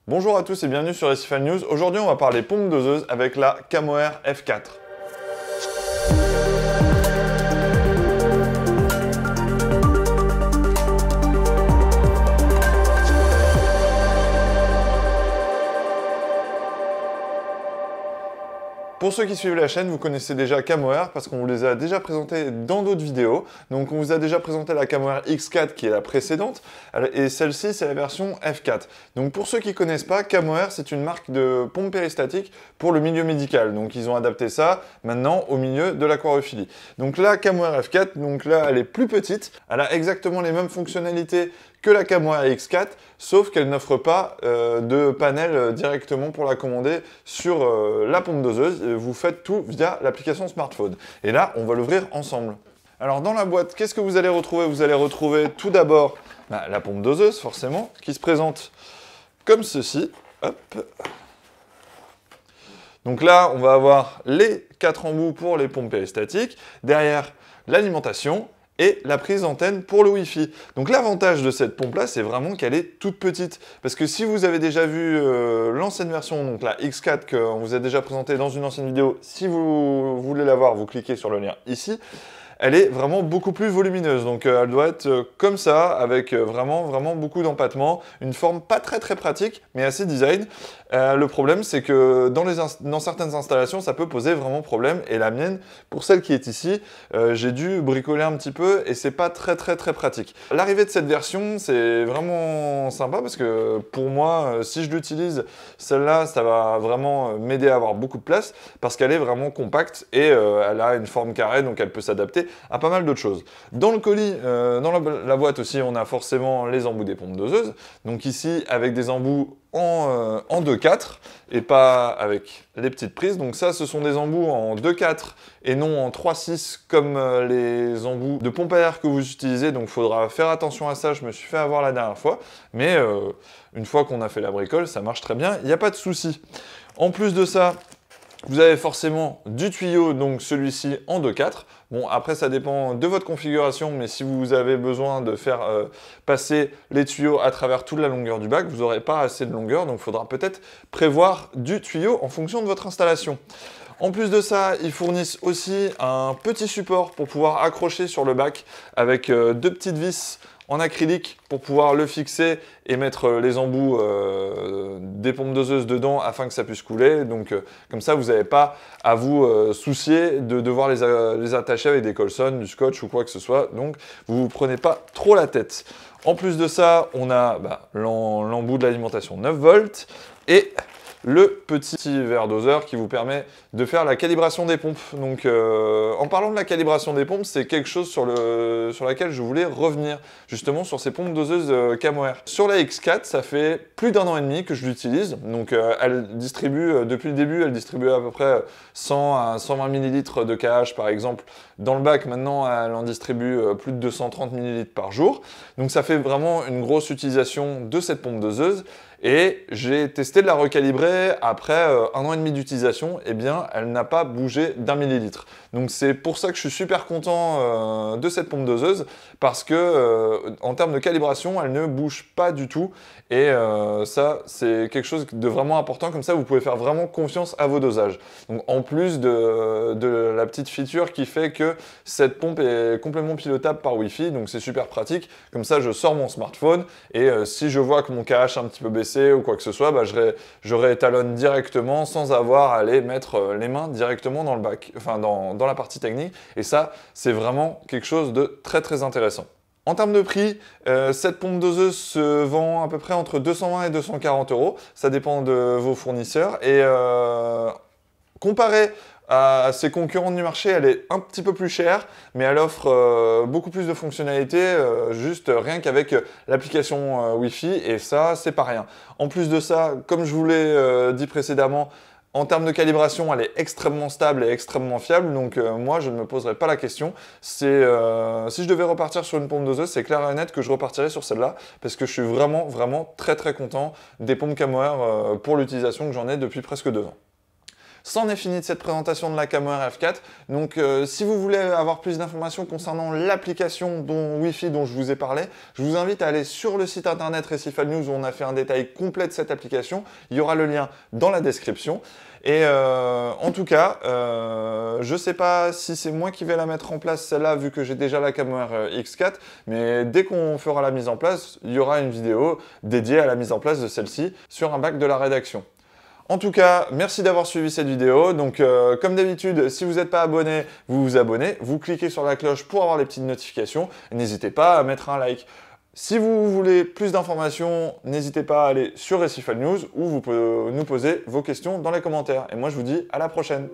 Bonjour à tous et bienvenue sur Recifal News. Aujourd'hui, on va parler pompe doseuse avec la Camoair F4. Pour ceux qui suivent la chaîne, vous connaissez déjà Camoair parce qu'on vous les a déjà présentés dans d'autres vidéos. Donc on vous a déjà présenté la Camoair X4 qui est la précédente et celle-ci c'est la version F4. Donc pour ceux qui ne connaissent pas, Camoair c'est une marque de pompe péristatique pour le milieu médical. Donc ils ont adapté ça maintenant au milieu de l'aquariophilie. Donc la Camoair F4, donc là elle est plus petite, elle a exactement les mêmes fonctionnalités que la Camoair X4, sauf qu'elle n'offre pas de panel directement pour la commander sur la pompe doseuse. Vous faites tout via l'application smartphone. Et là, on va l'ouvrir ensemble. Alors dans la boîte, qu'est-ce que vous allez retrouver? Vous allez retrouver tout d'abord la pompe doseuse, forcément, qui se présente comme ceci. Hop. Donc là, on va avoir les 4 embouts pour les pompes péristatiques. Derrière, l'alimentation et la prise d'antenne pour le Wi-Fi. Donc l'avantage de cette pompe-là, c'est vraiment qu'elle est toute petite. Parce que si vous avez déjà vu l'ancienne version, donc la X4 qu'on vous a déjà présentée dans une ancienne vidéo, si vous voulez la voir, vous cliquez sur le lien ici. Elle est vraiment beaucoup plus volumineuse, donc elle doit être comme ça, avec vraiment beaucoup d'empattement, une forme pas très pratique, mais assez design. Le problème, c'est que dans certaines installations, ça peut poser vraiment problème, et la mienne, pour celle qui est ici, j'ai dû bricoler un petit peu, et c'est pas très pratique. L'arrivée de cette version, c'est vraiment sympa, parce que pour moi, si je l'utilise, celle-là, ça va vraiment m'aider à avoir beaucoup de place, parce qu'elle est vraiment compacte, et elle a une forme carrée, donc elle peut s'adapter à pas mal d'autres choses. Dans le colis, dans la boîte aussi, on a forcément les embouts des pompes doseuses. Donc ici, avec des embouts en 2-4 et pas avec les petites prises. Donc ça, ce sont des embouts en 2-4 et non en 3-6 comme les embouts de pompe à air que vous utilisez. Donc il faudra faire attention à ça. Je me suis fait avoir la dernière fois. Mais une fois qu'on a fait la bricole, ça marche très bien. Il n'y a pas de souci. En plus de ça, vous avez forcément du tuyau, donc celui-ci en 2-4. Bon, après, ça dépend de votre configuration, mais si vous avez besoin de faire passer les tuyaux à travers toute la longueur du bac, vous n'aurez pas assez de longueur, donc il faudra peut-être prévoir du tuyau en fonction de votre installation. En plus de ça, ils fournissent aussi un petit support pour pouvoir accrocher sur le bac avec deux petites vis en acrylique pour pouvoir le fixer et mettre les embouts des pompes doseuses dedans afin que ça puisse couler. Donc comme ça, vous n'avez pas à vous soucier de devoir les attacher avec des colsons, du scotch ou quoi que ce soit. Donc vous ne vous prenez pas trop la tête. En plus de ça, on a l'embout de l'alimentation 9 volts et le petit verre doseur qui vous permet de faire la calibration des pompes. Donc en parlant de la calibration des pompes, c'est quelque chose sur laquelle je voulais revenir, justement sur ces pompes doseuses Camoair. Sur la X4, ça fait plus d'1 an et demi que je l'utilise. Donc elle distribue, depuis le début, elle distribue à peu près 100 à 120 ml de KH par exemple. Dans le bac, maintenant, elle en distribue plus de 230 ml par jour. Donc ça fait vraiment une grosse utilisation de cette pompe doseuse. Et j'ai testé de la recalibrer après 1 an et demi d'utilisation, et bien elle n'a pas bougé d'1 millilitre. Donc c'est pour ça que je suis super content de cette pompe doseuse, parce que en termes de calibration, elle ne bouge pas du tout. Et ça, c'est quelque chose de vraiment important, comme ça vous pouvez faire vraiment confiance à vos dosages. Donc en plus de la petite feature qui fait que cette pompe est complètement pilotable par Wi-Fi, donc c'est super pratique. Comme ça, je sors mon smartphone et si je vois que mon KH a un petit peu baissé ou quoi que ce soit, je réétalonne directement sans avoir à aller mettre les mains directement dans le bac, enfin dans la partie technique. Et ça, c'est vraiment quelque chose de très intéressant. En termes de prix, cette pompe doseuse se vend à peu près entre 220 et 240 €. Ça dépend de vos fournisseurs. Et comparé à ses concurrentes du marché, elle est un petit peu plus chère, mais elle offre beaucoup plus de fonctionnalités, juste rien qu'avec l'application Wi-Fi, et ça, c'est pas rien. En plus de ça, comme je vous l'ai dit précédemment, en termes de calibration, elle est extrêmement stable et extrêmement fiable, donc moi, je ne me poserai pas la question. Si je devais repartir sur une pompe doseuse, c'est clair et net que je repartirais sur celle-là, parce que je suis vraiment très content des pompes Camoair pour l'utilisation que j'en ai depuis presque 2 ans. C'en est fini de cette présentation de la CamOS F4. Donc si vous voulez avoir plus d'informations concernant l'application Wi-Fi dont je vous ai parlé, je vous invite à aller sur le site internet Recifal News où on a fait un détail complet de cette application. Il y aura le lien dans la description. Et en tout cas, je ne sais pas si c'est moi qui vais la mettre en place celle-là vu que j'ai déjà la CamOS X4, mais dès qu'on fera la mise en place, il y aura une vidéo dédiée à la mise en place de celle-ci sur un bac de la rédaction. En tout cas, merci d'avoir suivi cette vidéo. Donc, comme d'habitude, si vous n'êtes pas abonné, vous vous abonnez, vous cliquez sur la cloche pour avoir les petites notifications. N'hésitez pas à mettre un like. Si vous voulez plus d'informations, n'hésitez pas à aller sur Recifal News où vous pouvez nous poser vos questions dans les commentaires. Et moi, je vous dis à la prochaine.